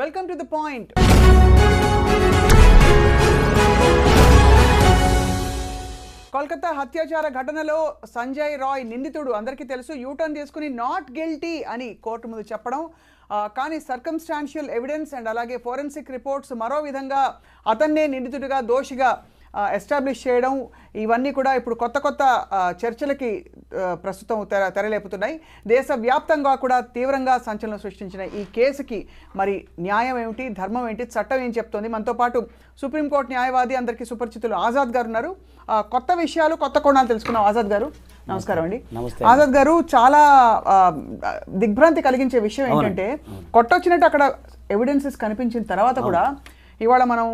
Welcome to the point. Kolkata హత్యాచార ఘటనలో సంజయ్ రాయ్ నిందితుడు అందరికీ తెలుసు యూటర్న్ తీసుకుని నాట్ గిల్టీ అని కోర్టు ముందు చెప్పడం, కానీ సర్కమ్స్టాన్షియల్ ఎవిడెన్స్ అండ్ అలాగే ఫోరెన్సిక్ రిపోర్ట్స్ మరో విధంగా అతన్నే నిందితుడిగా దోషిగా ఎస్టాబ్లిష్ చేయడం, ఇవన్నీ కూడా ఇప్పుడు కొత్త కొత్త చర్చలకి ప్రస్తుతం తెరలేపుతున్నాయి. దేశవ్యాప్తంగా కూడా తీవ్రంగా సంచలనం సృష్టించిన ఈ కేసుకి మరి న్యాయం ఏమిటి, ధర్మం ఏంటి, చట్టం ఏం చెప్తోంది? మనతో పాటు సుప్రీంకోర్టు న్యాయవాది అందరికీ సుపరిచితులు ఆజాద్ గారు ఉన్నారు. కొత్త విషయాలు కొత్త కోణాలు తెలుసుకున్నాం. ఆజాద్ గారు నమస్కారం అండి. ఆజాద్ గారు, చాలా దిగ్భ్రాంతి కలిగించే విషయం ఏంటంటే కొట్టొచ్చినట్టు అక్కడ ఎవిడెన్సెస్ కనిపించిన తర్వాత కూడా ఇవాళ మనం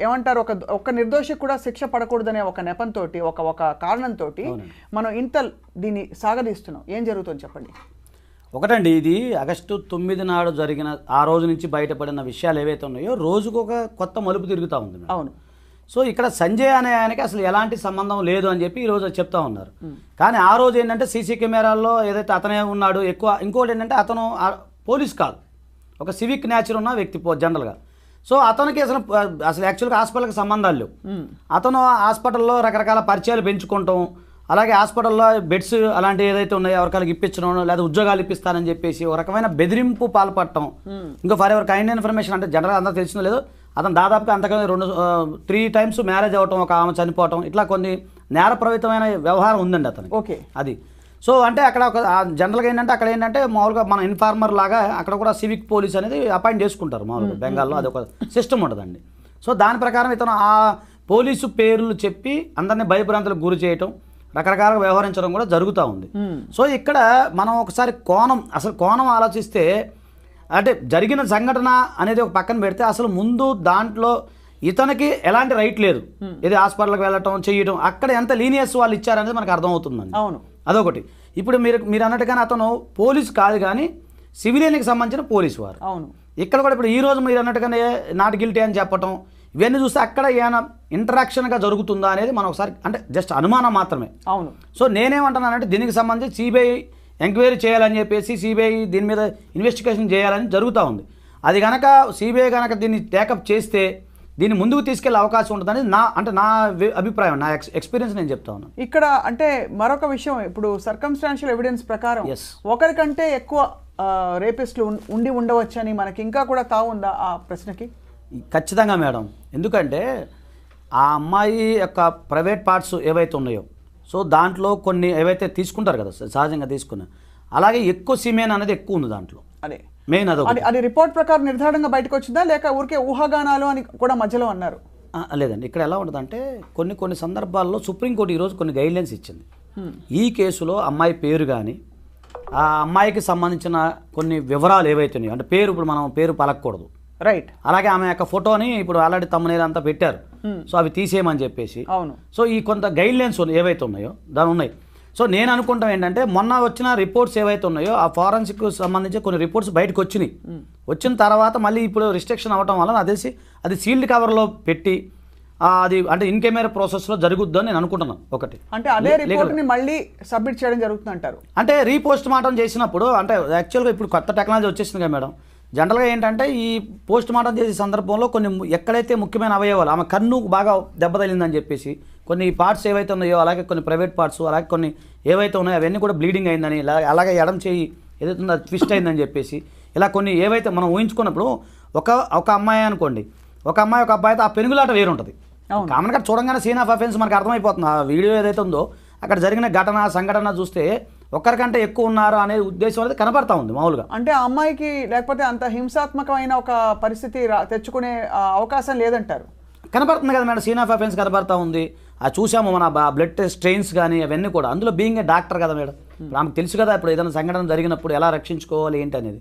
ఏమంటారు, ఒక నిర్దోషికి కూడా శిక్ష పడకూడదనే ఒక నెపంతో ఒక కారణంతో మనం ఇంత దీన్ని సాగదీస్తున్నాం. ఏం జరుగుతుందో చెప్పండి. ఒకటండి, ఇది ఆగస్టు 9 నాడు జరిగిన ఆ రోజు నుంచి బయటపడిన విషయాలు ఏవైతే ఉన్నాయో రోజుకు ఒక కొత్త మలుపు తిరుగుతూ ఉంది. అవును. సో ఇక్కడ సంజయ్ అనే ఆయనకి అసలు ఎలాంటి సంబంధం లేదు అని చెప్పి ఈరోజు చెప్తా ఉన్నారు. కానీ ఆ రోజు ఏంటంటే సీసీ కెమెరాల్లో ఏదైతే అతనే ఉన్నాడు ఎక్కువ. ఇంకోటి ఏంటంటే అతను పోలీస్ కాదు, ఒక సివిక్ నేచర్ ఉన్న వ్యక్తి జనరల్గా. సో అతనికి అసలు యాక్చువల్గా హాస్పిటల్కి సంబంధాలు లేవు. అతను హాస్పిటల్లో రకరకాల పరిచయాలు పెంచుకుంటాం, అలాగే హాస్పిటల్లో బెడ్స్ అలాంటివి ఏదైతే ఉన్నాయో ఎవరికాలకు ఇప్పించడం లేదా ఉద్యోగాలు ఇప్పిస్తానని చెప్పేసి ఒక రకమైన బెదిరింపు పాల్పడటం. ఇంకా ఫర్ ఎవర్ కైండ్ ఇన్ఫర్మేషన్ అంటే జనరల్గా అందరూ తెలిసిందో లేదో, అతను దాదాపుగా అంతకన్నా 3 times మ్యారేజ్ అవ్వటం, ఒక ఆమె చనిపోవటం, ఇట్లా కొన్ని నేరప్రవితమైన వ్యవహారం ఉందండి అతనికి. ఓకే. అది సో అంటే అక్కడ ఒక జనరల్గా ఏంటంటే అక్కడ ఏంటంటే మామూలుగా మన ఇన్ఫార్మర్ లాగా అక్కడ కూడా సివిక్ పోలీస్ అనేది అపాయింట్ చేసుకుంటారు మామూలుగా బెంగాల్లో. అది ఒక సిస్టమ్ ఉంటుందండి. సో దాని ప్రకారం ఇతను ఆ పోలీసు పేర్లు చెప్పి అందరినీ భయభ్రాంతులకు గురి చేయటం, రకరకాలుగా వ్యవహరించడం కూడా జరుగుతూ ఉంది. సో ఇక్కడ మనం ఒకసారి అసలు కోణం ఆలోచిస్తే, అంటే జరిగిన సంఘటన అనేది ఒక పక్కన పెడితే అసలు ముందు దాంట్లో ఇతనికి ఎలాంటి రైట్ లేదు. ఇది హాస్పిటల్కి వెళ్ళటం చేయటం, అక్కడ ఎంత లీనియస్ వాళ్ళు ఇచ్చారనేది మనకు అర్థమవుతుందండి. అవును, అదొకటి. ఇప్పుడు మీరు అన్నట్టుగానే అతను పోలీసు కాదు కానీ సివిలియన్కి సంబంధించిన పోలీసు వారు. అవును. ఇక్కడ కూడా ఇప్పుడు ఈ రోజు మీరు అన్నట్టుగానే నాట్ గిల్టీ అని చెప్పటం, ఇవన్నీ చూస్తే అక్కడ ఏమైనా ఇంటరాక్షన్గా జరుగుతుందా అనేది మనం ఒకసారి అంటే జస్ట్ అనుమానం మాత్రమే. అవును. సో నేనేమంటున్నానంటే దీనికి సంబంధించి సిబిఐ ఎంక్వైరీ చేయాలని చెప్పేసి సిబిఐ దీని మీద ఇన్వెస్టిగేషన్ చేయాలని జరుగుతూ ఉంది. అది కనుక సిబిఐ కనుక దీన్ని టేకప్ చేస్తే దీన్ని ముందుకు తీసుకెళ్లే అవకాశం ఉంటుందని నా అభిప్రాయం, నా ఎక్స్పీరియన్స్ నేను చెప్తా ఉన్నాను. ఇక్కడ అంటే మరొక విషయం, ఇప్పుడు సర్కమ్స్టాన్షియల్ ఎవిడెన్స్ ప్రకారం ఒకరికంటే ఎక్కువ రేపిస్టులు ఉండి ఉండవచ్చని మనకి ఇంకా కూడా తావుందా ఆ ప్రశ్నకి? ఖచ్చితంగా మేడం. ఎందుకంటే ఆ అమ్మాయి యొక్క ప్రైవేట్ పార్ట్స్ ఏవైతే ఉన్నాయో, సో దాంట్లో కొన్ని ఏవైతే తీసుకుంటారు కదా సహజంగా తీసుకున్న, అలాగే ఎక్కువ సిమెన్ అనేది ఎక్కువ ఉంది దాంట్లో. అదే మెయిన్ అది రిపోర్ట్ ప్రకారం నిర్ధారణగా బయటకు వచ్చిందా లేక ఊరికే ఊహాగానాలు అని కూడా మధ్యలో అన్నారు? లేదండి, ఇక్కడ ఎలా ఉంటుందంటే కొన్ని సందర్భాల్లో సుప్రీంకోర్టు ఈరోజు కొన్ని గైడ్లైన్స్ ఇచ్చింది. ఈ కేసులో అమ్మాయి పేరు కానీ ఆ అమ్మాయికి సంబంధించిన కొన్ని వివరాలు ఏవైతే ఉన్నాయో, అంటే ఇప్పుడు మనం పేరు పలకూడదు, రైట్. అలాగే ఆమె యొక్క ఫోటోని ఇప్పుడు ఆల్రెడీ తమ్మునేది అంతా పెట్టారు, సో అవి తీసేయమని చెప్పేసి. అవును. సో ఈ కొంత గైడ్లైన్స్ ఏవైతే ఉన్నాయో దాని ఉన్నాయి. సో నేను అనుకుంటాం ఏంటంటే మొన్న వచ్చిన రిపోర్ట్స్ ఏవైతే ఉన్నాయో ఆ ఫారెన్సిక్ సంబంధించి కొన్ని రిపోర్ట్స్ బయటకు వచ్చినాయి. వచ్చిన తర్వాత మళ్ళీ ఇప్పుడు రిస్ట్రిక్షన్ అవ్వడం వల్ల అది సీల్డ్ కవర్లో పెట్టి అది అంటే ఇన్ కెమెరా ప్రాసెస్లో జరుగుద్దని నేను అనుకుంటున్నాను. ఒకటి అంటే అదే రిపోర్ట్ని మళ్ళీ సబ్మిట్ చేయడం జరుగుతుంది అంటారు. అంటే రీపోస్ట్ మార్టం చేసినప్పుడు అంటే యాక్చువల్గా ఇప్పుడు కొత్త టెక్నాలజీ వచ్చేసింది కదా మేడం. జనరల్గా ఏంటంటే ఈ పోస్ట్ మార్టం చేసే సందర్భంలో కొన్ని ఎక్కడైతే ముఖ్యమైన అవయవాలు, ఆమె కన్ను బాగా దెబ్బతగిలిందని చెప్పేసి కొన్ని పార్ట్స్ ఏవైతే ఉన్నాయో, అలాగే కొన్ని ప్రైవేట్ పార్ట్స్, అలాగే కొన్ని ఏవైతే ఉన్నాయో అవన్నీ కూడా బ్లీడింగ్ అయిందని, అలాగే ఎడం చేయి ఏదైతే ఉందో ట్విస్ట్ అయిందని చెప్పేసి, ఇలా కొన్ని ఏవైతే మనం ఊహించుకున్నప్పుడు ఒక అమ్మాయి అనుకోండి, ఒక అబ్బాయితో ఆ పెనుగులాట వేరుంటుంది. కామన్గా చూడంగానే సీన్ ఆఫ్ అఫెన్స్ మనకు అర్థమైపోతుంది. ఆ వీడియో ఏదైతే ఉందో అక్కడ జరిగిన సంఘటన చూస్తే ఒక్కరికంటే ఎక్కువ ఉన్నారు అనే ఉద్దేశం అనేది కనబడతా ఉంది మామూలుగా. అంటే ఆ అమ్మాయికి లేకపోతే అంత హింసాత్మకమైన ఒక పరిస్థితి తెచ్చుకునే అవకాశం లేదంటారు. కనబడుతుంది కదా మేడం, సీన్ ఆఫ్ అఫెన్స్ కనబడతా ఉంది. అది చూసాము మన బ్లడ్ టెస్ట్ స్ట్రెయిన్స్ కానీ అవన్నీ కూడా. అందులో బీయింగ్ ఏ డాక్టర్ కదా మేడం, ఆమెకు తెలుసు కదా ఇప్పుడు ఏదైనా సంఘటన జరిగినప్పుడు ఎలా రక్షించుకోవాలి ఏంటి అనేది.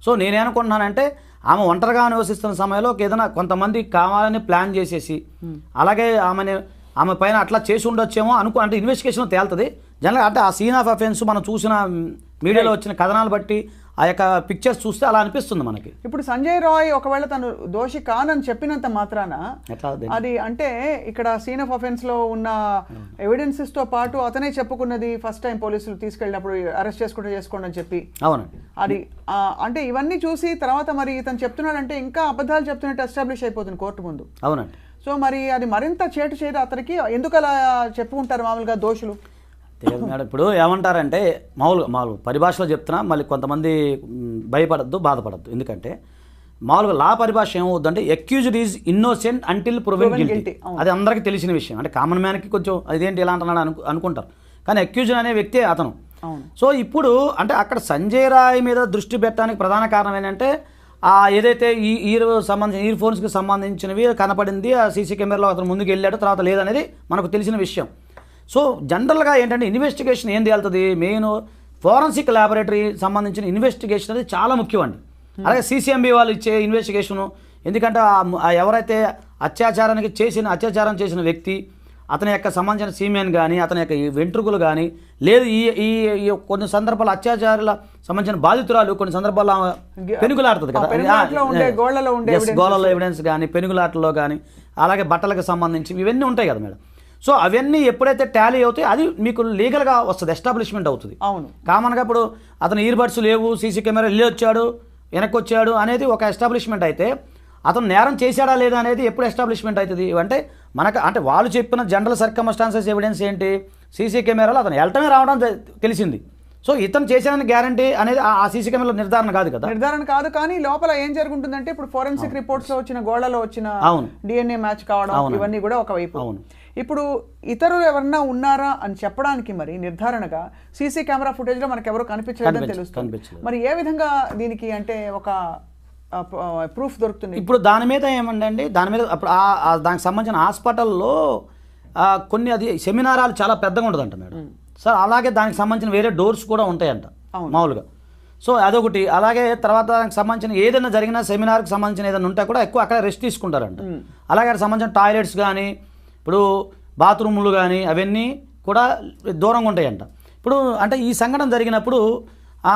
సో నేనేమనుకుంటున్నానంటే ఆమె ఒంటరిగా నివసిస్తున్న సమయంలో ఏదైనా కొంతమంది కావాలని ప్లాన్ చేసేసి అలాగే ఆమె పైన అట్లా చేసి ఉండొచ్చేమో అంటే ఇన్వెస్టిగేషన్ తేలుతుంది జనరల్గా. అంటే ఆ సీన్ ఆఫ్ అఫెన్స్ మనం చూసిన మీడియాలో వచ్చిన కథనాలు బట్టి ఆ యొక్క పిక్చర్స్ చూస్తే అలా అనిపిస్తుంది మనకి. ఇప్పుడు సంజయ్ రాయ్ ఒకవేళ తను దోషి కానని చెప్పినంత మాత్రాన అది అంటే ఇక్కడ సీన్ ఆఫ్ అఫెన్స్ లో ఉన్న ఎవిడెన్సెస్ తో పాటు అతనే చెప్పుకున్నది ఫస్ట్ టైం పోలీసులు తీసుకెళ్ళినప్పుడు అరెస్ట్ చేసుకోండి అని చెప్పి, అవునండి, అది అంటే ఇవన్నీ చూసి తర్వాత మరి ఇతను చెప్తున్నాడంటే ఇంకా అబద్ధాలు చెప్తున్నట్టు ఎస్టాబ్లిష్ అయిపోతుంది కోర్టు ముందు. అవునండి. సో మరి అది మరింత చేటు చేయదు అతనికి. ఎందుకు అలా చెప్పుకుంటారు మామూలుగా దోషులు? తెలియదు మేడం. ఇప్పుడు ఏమంటారంటే మామూలుగా పరిభాషలో చెప్తున్నా, మళ్ళీ కొంతమంది భయపడద్దు, బాధపడద్దు. ఎందుకంటే మామూలుగా లా పరిభాష ఏమవుద్దంటే accused is innocent until proven guilty. అది అందరికీ తెలిసిన విషయం. అంటే కామన్ మ్యాన్కి కొంచెం అదేంటి ఎలా అంటున్నాడు అనుకుంటారు, కానీ అక్యూజ్డ్ అనే వ్యక్తే అతను. సో ఇప్పుడు అంటే అక్కడ సంజయ్ రాయ్ మీద దృష్టి పెట్టడానికి ప్రధాన కారణం ఏంటంటే ఏదైతే ఈ ఇయర్ ఫోన్స్కి సంబంధించినవి కనపడింది, ఆ సీసీ కెమెరాలో అతను ముందుకు వెళ్ళాడు, తర్వాత లేదనేది మనకు తెలిసిన విషయం. సో జనరల్గా ఏంటంటే ఇన్వెస్టిగేషన్ ఏం తేలుతుంది, మెయిన్ ఫోరెన్సిక్ ల్యాబొరేటరీ సంబంధించిన ఇన్వెస్టిగేషన్ అనేది చాలా ముఖ్యం అండి. అలాగే సీసీఎంబీ వాళ్ళు ఇచ్చే ఇన్వెస్టిగేషను, ఎందుకంటే ఎవరైతే అత్యాచారం చేసిన వ్యక్తి, అతని యొక్క సంబంధించిన సీమెన్ కానీ, అతని యొక్క వెంట్రుకలు కానీ, లేదు ఈ కొన్ని సందర్భాల్లో అత్యాచారాల సంబంధించిన బాధితురాలు కొన్ని సందర్భాల్లో పెనుగులాడుతుంది కదా, గోళ్ళలో ఎవిడెన్స్ కానీ, పెనుగులాటలో కానీ, అలాగే బట్టలకు సంబంధించి ఇవన్నీ ఉంటాయి కదా మేడం. సో అవన్నీ ఎప్పుడైతే టాలీ అవుతాయి అది మీకు లీగల్గా వస్తుంది, ఎస్టాబ్లిష్మెంట్ అవుతుంది. అవును, కామన్గా ఇప్పుడు అతను ఇయర్ బడ్స్ లేవు, సీసీ కెమెరా వెళ్ళి వచ్చాడు, వెనక్కి వచ్చాడు అనేది ఒక ఎస్టాబ్లిష్మెంట్ అయితే, అతను నేరం చేశాడా లేదా అనేది ఎప్పుడు ఎస్టాబ్లిష్మెంట్ అవుతుంది అంటే అంటే వాళ్ళు చెప్పిన జనరల్ సర్కమ్స్టాన్సెస్ ఎవిడెన్స్ ఏంటి, సీసీ కెమెరాలో అతను వెళ్ళటమే రావడం తెలిసింది. సో ఇతను చేశాడని గ్యారంటీ అనేది ఆ సీసీ కెమెరాలో నిర్ధారణ కాదు. కానీ లోపల ఏం జరుగుతుందంటే ఇప్పుడు ఫోరెన్సిక్ రిపోర్ట్స్ లో వచ్చిన గోళ్లలో వచ్చిన డిఎన్ఏ మ్యాచ్ కావడం ఇవన్నీ కూడా ఒకవైపు. ఇప్పుడు ఇతరులు ఎవరన్నా ఉన్నారా అని చెప్పడానికి మరి నిర్ధారణగా సీసీ కెమెరా ఫుటేజ్ లో మనకు ఎవరు కనిపించలేదని తెలుస్తుంది. మరి ఏ విధంగా దీనికి అంటే ఒక ప్రూఫ్ దొరుకుతుంది? ఇప్పుడు దాని మీద ఏమండి, దాని మీద అప్పుడు దానికి సంబంధించిన హాస్పిటల్లో కొన్ని అది సెమినారాలు చాలా పెద్దగా ఉంటుందంట మేడం. సార్ అలాగే దానికి సంబంధించిన వేరే డోర్స్ కూడా ఉంటాయంట మామూలుగా. సో అదొకటి. అలాగే తర్వాత దానికి సంబంధించిన ఏదైనా జరిగినా సెమినార్కి సంబంధించిన ఏదైనా ఉంటే కూడా ఎక్కువ అక్కడ రెస్ట్ తీసుకుంటారంట. అలాగే సంబంధించిన టాయిలెట్స్ కానీ, ఇప్పుడు బాత్రూములు కానీ అవన్నీ కూడా దూరంగా ఉంటాయంట. ఇప్పుడు అంటే ఈ సంఘటన జరిగినప్పుడు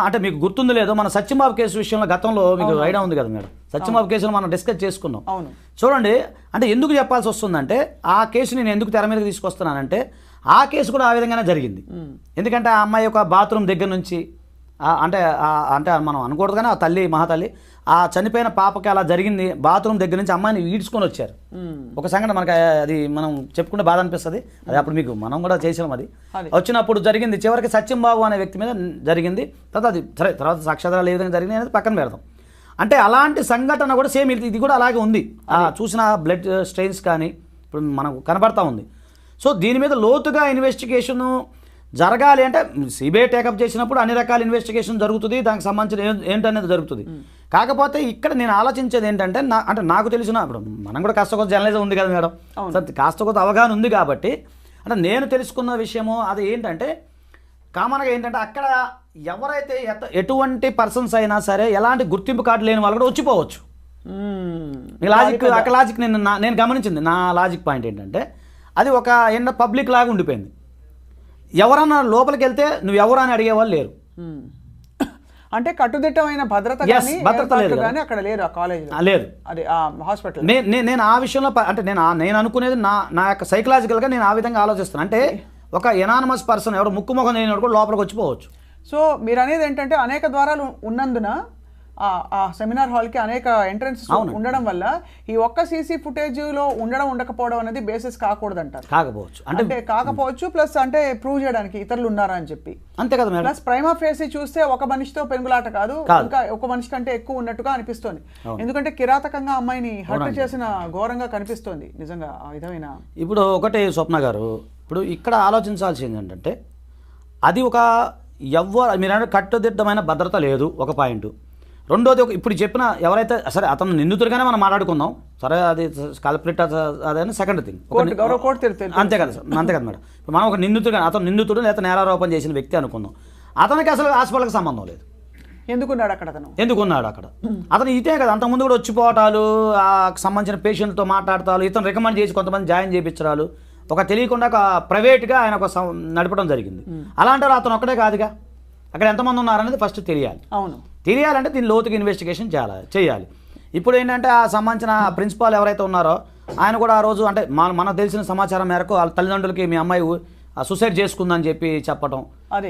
అంటే మీకు గుర్తుంది లేదో, మన సత్యంబాబు కేసు విషయంలో గతంలో మీకు ఐడియా ఉంది కదా మేడం, సత్యంబాబు కేసులో మనం డిస్కస్ చేసుకున్నాం. చూడండి, అంటే ఎందుకు చెప్పాల్సి వస్తుందంటే ఆ కేసు నేను ఎందుకు తెర మీదకి తీసుకొస్తున్నానంటే ఆ కేసు కూడా ఆ విధంగానే జరిగింది. ఎందుకంటే ఆ అమ్మాయి యొక్క బాత్రూమ్ దగ్గర నుంచి అంటే మనం అనకూడదు కానీ ఆ తల్లి మహాతల్లి ఆ చనిపోయిన పాపకి అలా జరిగింది. బాత్రూమ్ దగ్గర నుంచి అమ్మాయిని ఈడ్చుకొని వచ్చారు. ఒక సంఘటన మనకి అది మనం చెప్పుకుంటే బాధ అనిపిస్తుంది. అది అప్పుడు మీకు మనం కూడా చేసాం. అది వచ్చినప్పుడు జరిగింది. చివరికి సత్యంబాబు అనే వ్యక్తి మీద జరిగింది. తర్వాత అది సరే, తర్వాత సాక్ష్యాధారాలు ఏ విధంగా జరిగింది అనేది పక్కన పెడతాం. అంటే అలాంటి సంఘటన కూడా సేమ్ ఇది కూడా అలాగే ఉంది. చూసిన బ్లడ్ స్ట్రెయిన్స్ కానీ ఇప్పుడు మనకు కనబడతా ఉంది. సో దీని మీద లోతుగా ఇన్వెస్టిగేషను జరగాలి అంటే సిబిఐ టేకప్ చేసినప్పుడు అన్ని రకాల ఇన్వెస్టిగేషన్ జరుగుతుంది, దానికి సంబంధించిన ఏంటనేది జరుగుతుంది. కాకపోతే ఇక్కడ నేను ఆలోచించేది ఏంటంటే అంటే నాకు తెలిసిన ఇప్పుడు మనం కూడా కాస్త కొంత జర్నలిజం ఉంది కదా మేడం, కాస్త కొంత అవగాహన ఉంది కాబట్టి అంటే నేను తెలుసుకున్న విషయము అది ఏంటంటే కామన్గా ఏంటంటే అక్కడ ఎవరైతే ఎటువంటి పర్సన్స్ అయినా సరే ఎలాంటి గుర్తింపు కార్డు లేని వాళ్ళు కూడా వచ్చిపోవచ్చు. అక్కడ లాజిక్ నేను గమనించింది. నా లాజిక్ పాయింట్ ఏంటంటే అది ఒక పబ్లిక్ లాగా ఉండిపోయింది. ఎవరన్నా లోపలికి వెళ్తే నువ్వు ఎవరు అని అడిగేవాళ్ళు లేరు. అంటే కట్టుదిట్టమైన భద్రత కానీ అక్కడ లేరు, ఆ కాలేజ్ లేదు, అది హాస్పిటల్. నేను ఆ విషయంలో అంటే నేను అనుకునేది నా యొక్క సైకలాజికల్గా నేను ఆ విధంగా ఆలోచిస్తాను. అంటే ఒక ఎనానమస్ పర్సన్ ఎవరు ముక్కు ముఖం లేని కూడా లోపలికి వచ్చిపోవచ్చు. సో మీరు అనేది ఏంటంటే అనేక ద్వారాలు ఉన్నందున ఆ సెమినార్ హాల్కి అనేక ఎంట్రన్స్ ఉండడం వల్ల ఈ ఒక్క సీసీ ఫుటేజ్లో ఉండకపోవడం అనేది బేసిస్ కాకూడదంటారు. కాకపోవచ్చు ప్లస్ అంటే ప్రూవ్ చేయడానికి ఇతరులు ఉన్నారా అని చెప్పి అంతే కదా. ప్లస్ ప్రైమా ఫేసి చూస్తే ఒక మనిషితో పెనుగులాట కాదు, ఇంకా ఒక మనిషి కంటే ఎక్కువ ఉన్నట్టుగా అనిపిస్తోంది. ఎందుకంటే కిరాతకంగా అమ్మాయిని హత్య చేసిన ఘోరంగా కనిపిస్తోంది నిజంగా ఆ విధమైన. ఇప్పుడు ఒకటే స్వప్న గారు, ఇప్పుడు ఇక్కడ ఆలోచించాల్సింది ఏంటంటే అది ఒక మీరు కట్టుదిట్టమైన భద్రత లేదు, ఒక పాయింట్. రెండోది ఇప్పుడు చెప్పిన ఎవరైతే సరే అతను నిందితుడిగానే మనం మాట్లాడుకుందాం, సరే అది కల్ప్రిట్ అదే సెకండ్ థింగ్. అంతే కదా మేడం. మనం ఒక నిందితుడు, అతను నిందితుడు లేదా నేరారోపణ చేసిన వ్యక్తి అనుకుందాం. అతనికి అసలు హాస్పిటల్కి సంబంధం లేదు. ఎందుకున్నాడు అక్కడ అతను ఇదే కదా, అంతకుముందు కూడా వచ్చిపోవటాలు, సంబంధించిన పేషెంట్తో మాట్లాడతాలు, ఇతను రికమెండ్ చేసి కొంతమంది జాయిన్ చేయించడాలు, ఒక తెలియకుండా ఒక ప్రైవేట్గా ఆయన ఒక నడపడం జరిగింది. అలాంటి అతను ఒక్కడే కాదుగా, అక్కడ ఎంతమంది ఉన్నారనేది ఫస్ట్ తెలియాలి. అవును. తెలియాలంటే దీని లోతుగా ఇన్వెస్టిగేషన్ చేయాలి. ఇప్పుడు ఏంటంటే ఆ సంబంధించిన ప్రిన్సిపాల్ ఎవరైతే ఉన్నారో ఆయన కూడా ఆ రోజు అంటే మనకు తెలిసిన సమాచారం మేరకు వాళ్ళ తల్లిదండ్రులకి మీ అమ్మాయి సూసైడ్ చేసుకుందని చెప్పి చెప్పడం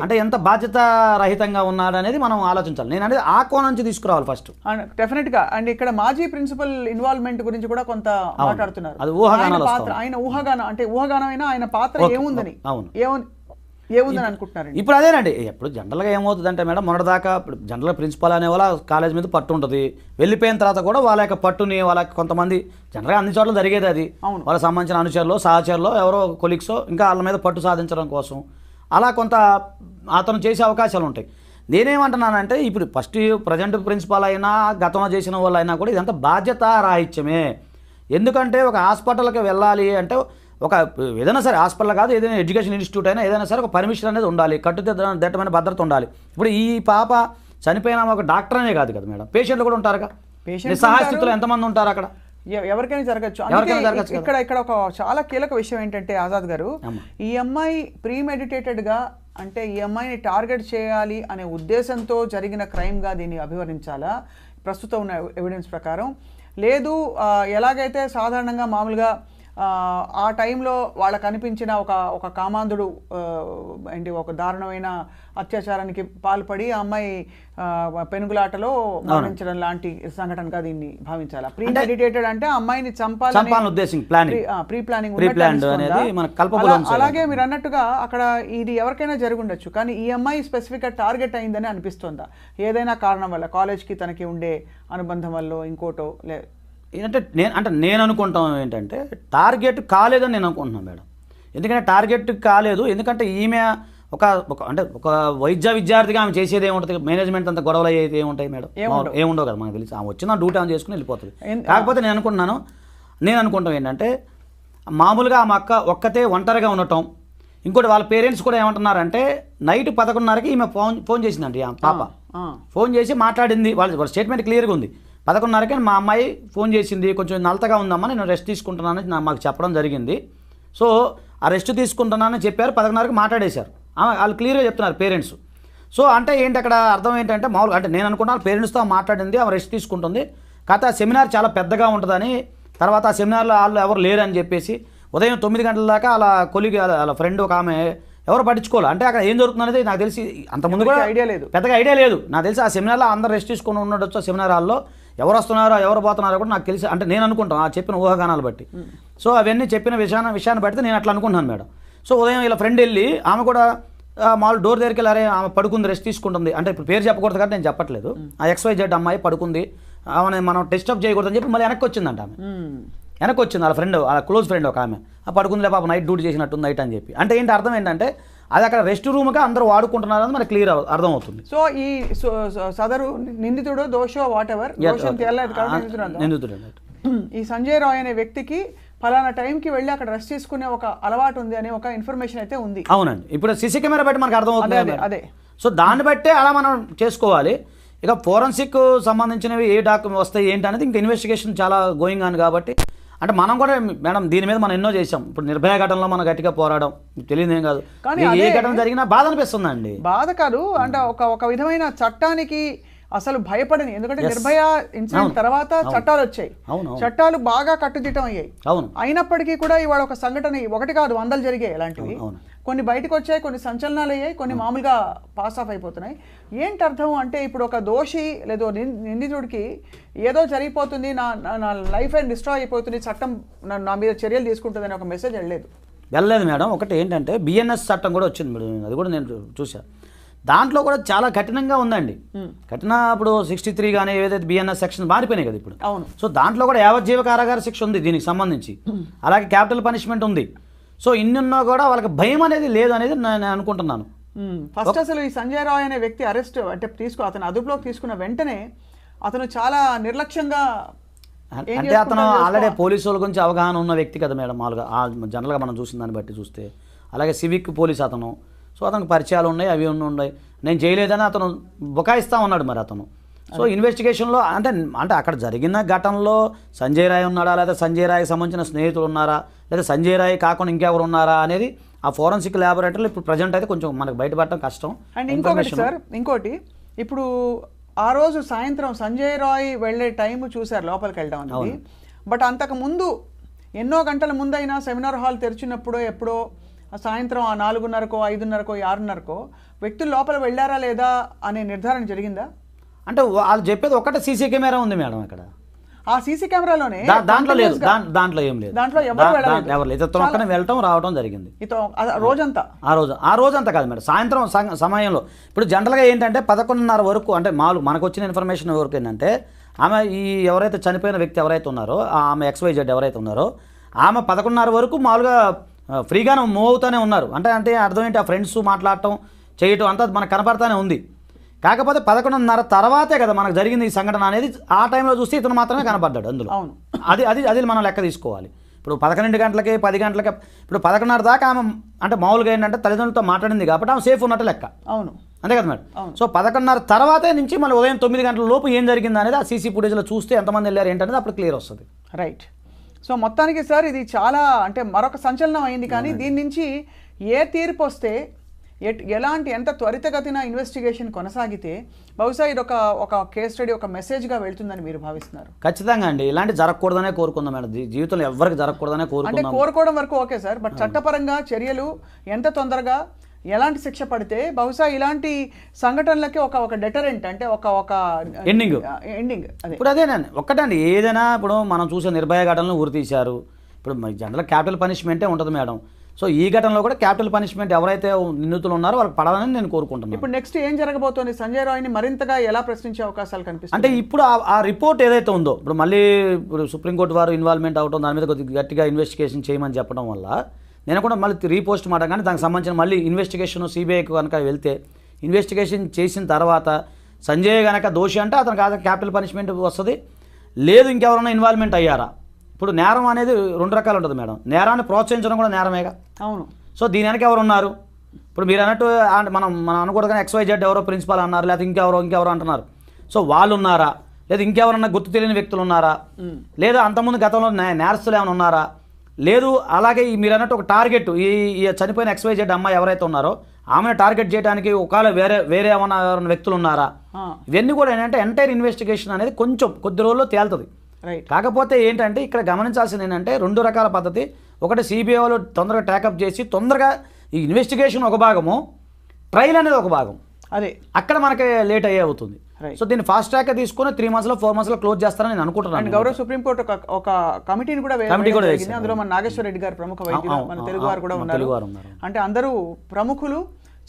అంటే ఎంత బాధ్యత రహితంగా ఉన్నాడనేది మనం ఆలోచించాలి. నేను అనేది ఆ కోణం నుంచి తీసుకురావాలి ఫస్ట్. డెఫినెట్ గా. అండ్ ఇక్కడ మాజీ ప్రిన్సిపల్ ఇన్వాల్వ్మెంట్ గురించి కూడా కొంత మాట్లాడుతున్నారు. అది ఊహాగానాలు ఆయన ఊహాగానం అంటే ఊహాగానం అయినా ఆయన పాత్ర ఏముందని ఏముందని అనుకుంటున్నారండి. ఇప్పుడు అదేనండి, ఇప్పుడు జనరల్గా ఏమవుతుందంటే మేడం మొన్నటిదాకా ఇప్పుడు జనరల్గా ప్రిన్సిపాల్ అనే వాళ్ళ కాలేజ్ మీద పట్టు ఉంటుంది, వెళ్ళిపోయిన తర్వాత కూడా వాళ్ళ యొక్క పట్టుని వాళ్ళకి కొంతమంది జనరల్గా అన్ని చోట్ల జరిగేది అది వాళ్ళకి సంబంధించిన అనుచరులు సహచరులు ఎవరో కొలీగ్సో ఇంకా వాళ్ళ మీద పట్టు సాధించడం కోసం అలా కొంత అతను చేసే అవకాశాలు ఉంటాయి. నేనేమంటున్నానంటే ఇప్పుడు ఫస్ట్ ప్రజెంట్ ప్రిన్సిపాల్ అయినా గతంలో చేసిన వాళ్ళు అయినా కూడా ఇదంతా బాధ్యత రాహిత్యమే. ఎందుకంటే ఒక హాస్పిటల్కి వెళ్ళాలి అంటే ఒక ఏదైనా సరే హాస్పిటల్ కాదు ఏదైనా ఎడ్యుకేషన్ ఇన్స్టిట్యూట్ అయినా ఏదైనా సరే ఒక పర్మిషన్ అనేది ఉండాలి, కట్టుదిట్టమైన భద్రత ఉండాలి. ఇప్పుడు ఈ పాప చనిపోయిన ఒక డాక్టర్ అనే కాదు కదా మేడం, పేషెంట్లు కూడా ఉంటారుగా, సహాయ స్థితిలో ఎంతమంది ఉంటారు అక్కడ, ఎవరికైనా జరగచ్చు. ఇక్కడ ఒక చాలా కీలక విషయం ఏంటంటే ఆజాద్ గారు, ఈ అమ్మాయి ప్రీమెడిటేటెడ్గా అంటే ఈ అమ్మాయిని టార్గెట్ చేయాలి అనే ఉద్దేశంతో జరిగిన క్రైమ్గా దీన్ని అభివర్ణించాలా ప్రస్తుతం ఉన్న ఎవిడెన్స్ ప్రకారం? లేదు ఎలాగైతే సాధారణంగా మామూలుగా ఆ టైంలో వాళ్ళకు అనిపించిన ఒక కామాంధుడు ఏంటి ఒక దారుణమైన అత్యాచారానికి పాల్పడి ఆ అమ్మాయి పెనుగులాటలో మరణించడం లాంటి సంఘటనగా దీన్ని భావించాలా? ప్రీమెడిటేటెడ్ అంటే అమ్మాయిని చంపాలని ప్రీ ప్లానింగ్. అలాగే మీరు అన్నట్టుగా అక్కడ ఇది ఎవరికైనా జరుగుండొచ్చు, కానీ ఈ అమ్మాయి స్పెసిఫిక్గా టార్గెట్ అయిందని అనిపిస్తుందా? ఏదైనా కారణం వల్ల, కాలేజ్కి తనకి ఉండే అనుబంధం వల్ల, ఇంకోటో అంటే నేను అనుకుంటాం ఏంటంటే టార్గెట్ కాలేదని నేను అనుకుంటున్నాను మేడం. ఎందుకంటే టార్గెట్ కాలేదు, ఎందుకంటే ఈమె అంటే ఒక వైద్య విద్యార్థిగా ఆమె చేసేది ఏముంటుంది, మేనేజ్మెంట్ అంత గొడవలు అయ్యేది ఏముంటాయి మేడం, ఏముండవు కదా మనకు తెలిసి. ఆమె వచ్చిన డ్యూటీ ఆమె చేసుకుని వెళ్ళిపోతుంది. కాకపోతే నేను అనుకుంటాం ఏంటంటే మామూలుగా ఆమె ఒక్కతే ఒంటరిగా ఉండటం. ఇంకోటి వాళ్ళ పేరెంట్స్ కూడా ఏమంటున్నారంటే నైట్ 11:30కి ఈమె ఫోన్ చేసిందండి ఆ పాప, ఫోన్ చేసి మాట్లాడింది. వాళ్ళ స్టేట్మెంట్ క్లియర్గా ఉంది. 11:30కి మా అమ్మాయి ఫోన్ చేసింది, కొంచెం నలతగా ఉందమ్మా నేను రెస్ట్ తీసుకుంటున్నానని మాకు చెప్పడం జరిగింది. సో ఆ రెస్ట్ తీసుకుంటున్నానని చెప్పారు, 11:30కి మాట్లాడేశారు. వాళ్ళు క్లియర్గా చెప్తున్నారు పేరెంట్స్. సో అంటే ఏంటి అక్కడ అర్థం ఏంటంటే మామూలుగా అంటే నేను అనుకున్నాను పేరెంట్స్తో మాట్లాడింది, ఆమె రెస్ట్ తీసుకుంటుంది. కాకపోతే ఆ సెమినార్ చాలా పెద్దగా ఉంటుందని, తర్వాత ఆ సెమినార్లో వాళ్ళు ఎవరు లేరని చెప్పేసి ఉదయం 9 గంటల దాకా అలా కొలిగి వాళ్ళ ఫ్రెండ్ ఒక ఆమె ఎవరు పట్టించుకోవాలి. అంటే అక్కడ ఏం జరుగుతుంది అనేది నాకు తెలిసి అంతకుముందు కూడా పెద్దగా ఐడియా లేదు. నాకు తెలిసి ఆ సెమినార్లో అందరూ రెస్ట్ తీసుకొని ఉండొచ్చు. ఆ సెమినార్ హాల్లో ఎవరు వస్తున్నారో ఎవరు పోతున్నారో కూడా నాకు తెలిసి అంటే నేను అనుకుంటాను ఆ చెప్పిన ఊహాగానాలు బట్టి. సో అవన్నీ చెప్పిన విషయాన్ని బట్టి నేను అట్లా అనుకుంటున్నాను మేడం. సో ఉదయం ఇలా ఫ్రెండ్ వెళ్ళి ఆమె కూడా మామూలు డోర్ దగ్గరికి వెళ్ళారే ఆమె పడుకుంది, రెస్ట్ తీసుకుంటుంది. అంటే ఇప్పుడు పేరు చెప్పకూడదు కాబట్టి నేను చెప్పట్లేదు. ఆ XYZ అమ్మాయి పడుకుంది, ఆమె మనం డిస్టర్బ్ చేయకూడదని చెప్పి మళ్ళీ వెనక్కి వచ్చిందంట. ఆమె వెనక్కి వచ్చింది వాళ్ళ ఫ్రెండ్, వాళ్ళ క్లోజ్ ఫ్రెండ్ ఒక ఆమె. పడుకుందిలే పాప నైట్ డ్యూటీ చేసినట్టుంది నైట్ అని చెప్పి. అంటే ఏంటి అర్థం ఏంటంటే అది అక్కడ రెస్ట్ రూమ్గా అందరూ వాడుకుంటున్నారని మనకి క్లియర్ అర్థమవుతుంది. సో ఈ సదరు నిందితుడు దోషో వాట్ ఎవర్ నిందితుడు ఈ సంజయ్ రాయ్ అనే వ్యక్తికి ఫలానా టైంకి వెళ్ళి అక్కడ రెస్ట్ తీసుకునే ఒక అలవాటు ఉంది అనే ఒక ఇన్ఫర్మేషన్ అయితే ఉంది. అవునండి, ఇప్పుడు సీసీ కెమెరా బట్టి మనకు అర్థమవుతుంది. అదే సో దాన్ని బట్టే అలా మనం చేసుకోవాలి. ఇక ఫోరెన్సిక్ సంబంధించినవి ఏ డాక్యుమెంట్ వస్తాయి ఏంటి అనేది ఇంకా ఇన్వెస్టిగేషన్ చాలా గోయింగ్ ఆన్ కాబట్టి అంటే మనం కూడా మేడం దీని మీద మనం ఎన్నో చేసాం. ఇప్పుడు నిర్భయ ఘటనలో మనం గట్టిగా పోరాడం తెలియదు ఏం కాదు, ఏ ఘటన జరిగినా బాధ అనిపిస్తుందండి. బాధ కాదు అంటే ఒక విధమైన చట్టానికి అసలు భయపడని, ఎందుకంటే నిర్భయ ఇన్సిడెంట్ తర్వాత చట్టాలు వచ్చాయి, చట్టాలు బాగా కట్టుదిట్టం అయ్యాయి. అయినప్పటికీ కూడా ఇవాళ ఒక సంఘటన ఒకటి కాదు 100 జరిగాయి ఇలాంటివి. కొన్ని బయటకు వచ్చాయి, కొన్ని సంచలనాలు అయ్యాయి, కొన్ని మామూలుగా పాస్ ఆఫ్ అయిపోతున్నాయి. ఏంటి అర్థం అంటే ఇప్పుడు ఒక దోషి లేదో నిందితుడికి ఏదో జరిగిపోతుంది, నా లైఫ్ అండ్ డిస్ట్రాయ్ అయిపోతుంది, చట్టం నా మీద చర్యలు తీసుకుంటుందని ఒక మెసేజ్ వెళ్ళలేదు మేడం. ఒకటి ఏంటంటే BNS చట్టం కూడా వచ్చింది మేడం, అది కూడా నేను చూసాను. దాంట్లో కూడా చాలా కఠినంగా ఉందండి. ఇప్పుడు 63 కానీ ఏదైతే BNS సెక్షన్ మారిపోయినాయి కదా ఇప్పుడు. అవును. సో దాంట్లో కూడా యావజ్జీవ కారాగార శిక్ష ఉంది దీనికి సంబంధించి, అలాగే క్యాపిటల్ పనిష్మెంట్ ఉంది. సో ఇన్నున్నా కూడా వాళ్ళకి భయం అనేది లేదు అనేది నేను అనుకుంటున్నాను. ఫస్ట్ అసలు ఈ సంజయ్ రాయ్ అనే వ్యక్తి అరెస్ట్ అంటే అతను అదుపులోకి తీసుకున్న వెంటనే అతను చాలా నిర్లక్ష్యంగా అంటే అతను ఆల్రెడీ పోలీసు వాళ్ళ గురించి అవగాహన ఉన్న వ్యక్తి కదా మేడం. మామూలుగా జనరల్గా మనం చూసిన దాన్ని బట్టి చూస్తే, అలాగే సివిక్ పోలీస్ అతను. సో అతనికి పరిచయాలు ఉన్నాయి, అవి ఉన్నాయి. నేను చేయలేదని అతను బుకాయిస్తూ ఉన్నాడు మరి అతను. సో ఇన్వెస్టిగేషన్లో అంటే అక్కడ జరిగిన ఘటనలో సంజయ్ రాయ్ ఉన్నాడా, లేదా సంజయ్ రాయ్కి సంబంధించిన స్నేహితులు ఉన్నారా, లేదా సంజయ్ రాయ్ కాకుండా ఇంకెవరు ఉన్నారా అనేది ఆ ఫోరెన్సిక్ ల్యాబొరేటరీలో ఇప్పుడు ప్రజెంట్ అయితే కొంచెం మనకు బయటపడటం కష్టం. అండ్ ఇంకోటి ఇప్పుడు ఆ రోజు సాయంత్రం సంజయ్ రాయ్ వెళ్ళే టైం చూశారు లోపలికి వెళ్ళడం అనేది. బట్ అంతకు ముందు ఎన్నో గంటల ముందైనా సెమినార్ హాల్ తెరిచినప్పుడో ఎప్పుడో సాయంత్రం 4:30కో 5:30కో 6:30కో వ్యక్తులు లోపల వెళ్ళారా లేదా అనే నిర్ధారణ జరిగిందా? అంటే వాళ్ళు చెప్పేది ఒకటే సీసీ కెమెరా ఉంది మేడం ఇక్కడ. ఆ సీసీ కెమెరాలోనే దాంట్లో లేదు, దాంట్లో ఏం లేదు, దాంట్లో ఎవరు లేదు. ఇతను ఒక్కనే వెళ్ళటం రావడం జరిగింది రోజంతా. ఆ రోజంతా కాదు మేడం, సాయంత్రం సమయంలో. ఇప్పుడు జనరల్గా ఏంటంటే 11:30 వరకు, అంటే మనకు వచ్చిన ఇన్ఫర్మేషన్ వరకు ఏంటంటే ఆమె ఎవరైతే చనిపోయిన వ్యక్తి ఎవరైతే ఉన్నారో ఆమె XYZ ఎవరైతే ఉన్నారో ఆమె 11:30 వరకు మామూలుగా ఫ్రీగానే మూవ్ అవుతూనే ఉన్నారు. అంటే అర్థం ఏంటి, ఆ ఫ్రెండ్స్ మాట్లాడటం చేయటం అంతా మనకు కనపడతానే ఉంది. కాకపోతే 11:30 తర్వాతే కదా మనకు జరిగింది ఈ సంఘటన అనేది. ఆ టైంలో చూస్తే ఇతను మాత్రమే కనపడ్డాడు అందులో. అది మనం లెక్క తీసుకోవాలి. ఇప్పుడు 11 గంటలకి 10 గంటలకి, ఇప్పుడు 11:30 దాకా ఆమె అంటే మామూలుగా ఏంటంటే తల్లిదండ్రులతో మాట్లాడింది కాబట్టి ఆమె సేఫ్ ఉన్నట్టు లెక్క. అవును, అంతే కదా మేడం. సో 11:30 తర్వాతే నుంచి మళ్ళీ ఉదయం 9 గంటల లోపు ఏం జరిగింది అనేది ఆ సీసీ ఫుటేజ్లో చూస్తే ఎంతమంది వెళ్ళారు ఏంటనేది అప్పుడు క్లియర్ వస్తుంది. రైట్. సో మొత్తానికి సార్ ఇది చాలా అంటే మరొక సంచలనం అయింది. కానీ దీని నుంచి ఏ తీర్పు వస్తే ఎలాంటి ఎంత త్వరితగతిన ఇన్వెస్టిగేషన్ కొనసాగితే బహుశా ఇది ఒక కేస్ స్టడీ, ఒక మెసేజ్గా వెళ్తుందని మీరు భావిస్తున్నారు? ఖచ్చితంగా అండి, ఇలాంటి జరగకూడదనే కోరుకుందాం మేడం. జీవితంలో ఎవరికి జరగకూడదనే కోరుకుందాం. అంటే కోరుకోవడం వరకు ఓకే సార్, బట్ చట్టపరంగా చర్యలు ఎంత తొందరగా ఎలాంటి శిక్ష పడితే బహుశా ఇలాంటి సంఘటనలకి ఒక డెటరెంట్, అంటే ఒక ఎండింగ్. ఇప్పుడు అదేనండి ఒక్కటండి, ఏదైనా ఇప్పుడు మనం చూసే నిర్భయ ఘటనలు ఉరి తీశారు. ఇప్పుడు జనరల్ క్యాపిటల్ పనిష్మెంటే ఉంటుంది మేడం. సో ఈ ఘటనలో కూడా క్యాపిటల్ పనిష్మెంట్ ఎవరైతే నిందితులు ఉన్నారో వాళ్ళకి పడాలని నేను కోరుకుంటున్నాను. ఇప్పుడు నెక్స్ట్ ఏం జరగబోతోంది? సంజయ్ రాయ్ని మరింతగా ఎలా ప్రశ్నించే అవకాశాలు కనిపిస్తాయి? అంటే ఇప్పుడు ఆ రిపోర్ట్ ఏదైతే ఉందో, ఇప్పుడు మళ్ళీ సుప్రీంకోర్టు వారు ఇన్వాల్వ్మెంట్ అవడం, దాని మీద కొద్దిగా గట్టిగా ఇన్వెస్టిగేషన్ చేయమని చెప్పడం వల్ల నేను కూడా మళ్ళీ రీపోస్ట్ మాట, కానీ దానికి సంబంధించిన మళ్ళీ ఇన్వెస్టిగేషన్ సిబిఐకి కనుక వెళ్తే ఇన్వెస్టిగేషన్ చేసిన తర్వాత సంజయ్ కనుక దోషి అంటే అతనికి క్యాపిటల్ పనిష్మెంట్ వస్తుంది. లేదు ఇంకెవరైనా ఇన్వాల్వ్మెంట్ అయ్యారా? ఇప్పుడు నేరం అనేది 2 రకాలు ఉంటుంది మేడం. నేరాన్ని ప్రోత్సహించడం కూడా నేరమేగా. అవును. సో దీని వెనక ఎవరు ఉన్నారు? ఇప్పుడు మీరు అన్నట్టు మనం అనకూడదు కానీ XYZ ఎవరో ప్రిన్సిపాల్ అన్నారు, లేకపోతే ఇంకెవరో అంటున్నారు. సో వాళ్ళు ఉన్నారా, లేదా ఇంకెవరన్నా గుర్తు తెలియని వ్యక్తులు ఉన్నారా, లేదా అంతకుముందు గతంలో నేరస్తులు ఏమైనా ఉన్నారా? లేదు అలాగే మీరు అన్నట్టు ఒక టార్గెట్, ఈ చనిపోయిన XYZ అమ్మాయి ఎవరైతే ఉన్నారో ఆమెను టార్గెట్ చేయడానికి ఒకవేళ వేరే ఏమైనా వ్యక్తులు ఉన్నారా? ఇవన్నీ కూడా ఏంటంటే ఎంటైర్ ఇన్వెస్టిగేషన్ అనేది కొద్ది రోజుల్లో తేలుతుంది. కాకపోతే ఏంటంటే ఇక్కడ గమనించాల్సింది ఏంటంటే 2 రకాల పద్ధతి. ఒకటి సిబిఐ వాళ్ళు తొందరగా ట్యాకప్ చేసి తొందరగా ఈ ఇన్వెస్టిగేషన్ ఒక భాగము, ట్రయల్ అనేది ఒక భాగం. అదే అక్కడ మనకి లేట్ అయ్యే అవుతుంది. సో దీన్ని ఫాస్ట్ ట్రాక్ తీసుకుని 3 monthsలో 4 monthsలో క్లోజ్ చేస్తారని నేను అనుకుంటున్నాను. గౌరవ సుప్రీంకోర్టు ఒక కమిటీని కూడా వేసింది. అందులో మన నాగేశ్వర రెడ్డి గారు ప్రముఖ వైద్యులు, మన తెలుగు వారు కూడా ఉన్నారు. అంటే అందరూ ప్రముఖులు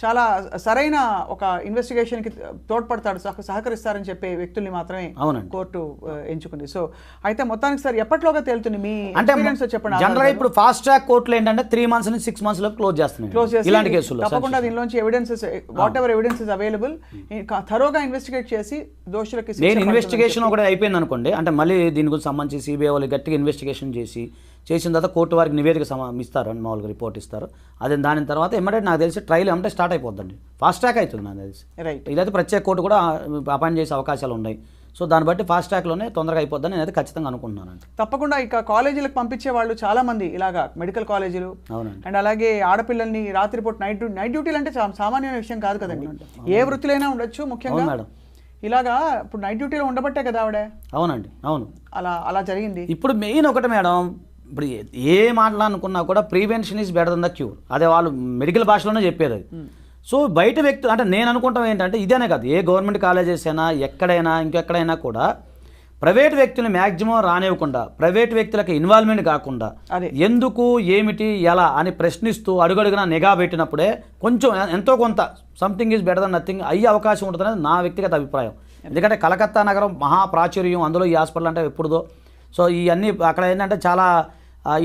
చాలా సరైన ఒక ఇన్వెస్టిగేషన్కి తోడ్పడతాడు, సహకరిస్తారని చెప్పే వ్యక్తుల్ని మాత్రమే కోర్టు ఎంచుకుంది. సో అయితే మొత్తానికి సార్ ఎప్పటిలోగా తేలుతుంది మీ ఎక్స్‌పీరియన్స్ చెప్పండి. జనరల్గా ఇప్పుడు ఫాస్ట్ ట్రాక్ కోర్టులో ఏంటంటే 3 months నుంచి 6 monthsలో క్లోజ్ చేస్తున్నారు ఇలాంటి కేసులు. తప్పకుండా దీనిలోంచి evidences, whatever evidences available, థరోగా ఇన్వెస్టిగేట్ చేసి దోషులకి నేను ఇన్వెస్టిగేషన్ ఒకటి అయిపోయింది అనుకోండి, అంటే మళ్ళీ దీని గురించి సంబంధించి సిబిఐ వాళ్ళు గట్టిగా ఇన్వెస్టిగేషన్ చేసిన తర్వాత కోర్టు వారికి నివేదిక ఇస్తారు, మామూలుగా రిపోర్ట్ ఇస్తారు. అదే దాని తర్వాత ఇమ్మీడియట్ నాకు తెలిసి ట్రయల్ అంటే స్టార్ట్ అయిపోద్దండి, ఫాస్ట్ ట్రాక్ అవుతుంది నాకు తెలిసి. ఇదైతే ప్రత్యేక కోర్టు కూడా అపాయింట్ చేసే అవకాశాలు ఉన్నాయి. సో దాన్ని బట్టి ఫాస్ట్ ట్రాక్లోనే తొందరగా అయిపోద్దని నేనైతే ఖచ్చితంగా అనుకుంటున్నాను. తప్పకుండా ఇక కాలేజీలకు పంపించే వాళ్ళు చాలా మంది ఇలాగా మెడికల్ కాలేజీలు, అండ్ అలాగే ఆడపిల్లల్ని రాత్రిపూట నైట్ డ్యూటీలు అంటే సామాన్యమైన విషయం కాదు కదండి. ఏ వృత్తిలైనా ఉండొచ్చు, ముఖ్యంగా మేడం ఇలాగా ఇప్పుడు నైట్ డ్యూటీలో ఉండబట్టే కదా ఆవిడ. అవునండి, అవును, అలా జరిగింది. ఇప్పుడు మెయిన్ ఒకటి మేడం, ఇప్పుడు ఏ మాట్లాడుకున్నా కూడా prevention is better than the cure, అదే వాళ్ళు మెడికల్ భాషలోనే చెప్పేది అది. సో బయట వ్యక్తులు అంటే నేను అనుకుంటాం ఏంటంటే ఇదేనే కాదు, ఏ గవర్నమెంట్ కాలేజెస్ అయినా ఎక్కడైనా ఇంకెక్కడైనా కూడా ప్రైవేట్ వ్యక్తులు మ్యాక్సిమం రానివ్వకుండా, ప్రైవేట్ వ్యక్తులకు ఇన్వాల్వ్మెంట్ కాకుండా ఎందుకు ఏమిటి ఎలా అని ప్రశ్నిస్తూ అడుగడుగునా నిఘా పెట్టినప్పుడే కొంచెం ఎంతో కొంత something is better than nothing అయ్యే అవకాశం ఉంటుందనేది నా వ్యక్తిగత అభిప్రాయం. ఎందుకంటే కలకత్తా నగరం మహాప్రాచుర్యం, అందులో ఈ హాస్పిటల్ అంటే ఎప్పుడుదో. సో ఇవన్నీ అక్కడ ఏంటంటే చాలా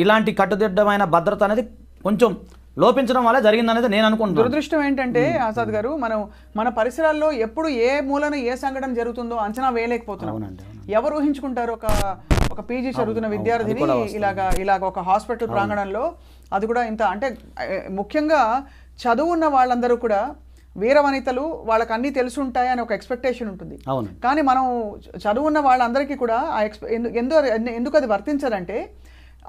ఇలాంటి కట్టుదిట్టమైన భద్రత అనేది కొంచెం లోపించడం వల్ల జరిగిందనేది నేను అనుకుంటున్నాను. దురదృష్టం ఏంటంటే ఆజాద్ గారు, మన పరిసరాల్లో ఎప్పుడు ఏ మూలన ఏ సంఘటన జరుగుతుందో అంచనా వేయలేకపోతున్నాం. ఎవరు ఊహించుకుంటారు ఒక పీజీ చదువుతున్న విద్యార్థిని ఇలాగ ఒక హాస్పిటల్ ప్రాంగణంలో, అది కూడా ఇంత అంటే ముఖ్యంగా చదువున్న వాళ్ళందరూ కూడా వీర వనితలు, వాళ్ళకి అన్నీ తెలుసుంటాయి అని ఒక ఎక్స్పెక్టేషన్ ఉంటుంది. కానీ మనం చదువున్న వాళ్ళందరికీ కూడా ఎందుకు అది వర్తించదంటే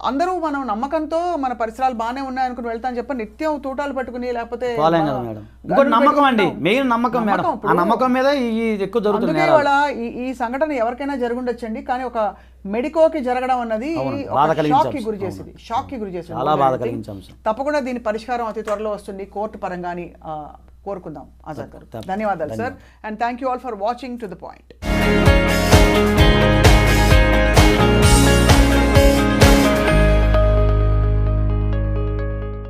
అందరూ మనం నమ్మకంతో మన పరిసరాలు బాగానే ఉన్నాయనుకుని వెళ్తాను చెప్పి నిత్యం తూటాలు పట్టుకుని లేకపోతే పోలేం కదా మేడం. ఇంకోటి నమ్మకం అండి, మెయిన్ నమ్మకం మేడం. ఆ నమ్మకం మీద ఈ ఎక్కువ జరుగుతుంది. అందుకే ఇవాళ ఈ సంఘటన ఎవరికైనా జరుగుండొచ్చండి, కానీ ఒక మెడికోకి జరగడం అన్నది షాక్ కి గురి చేసింది, చాలా బాధ కలిగించే అంశం. తప్పకుండా దీని పరిష్కారం అతి త్వరలో వస్తుంది కోర్టు పరంగాని కోరుకుందాం. ఆజాద్ గారు ధన్యవాదాలు sir, and thank you all for watching to the point.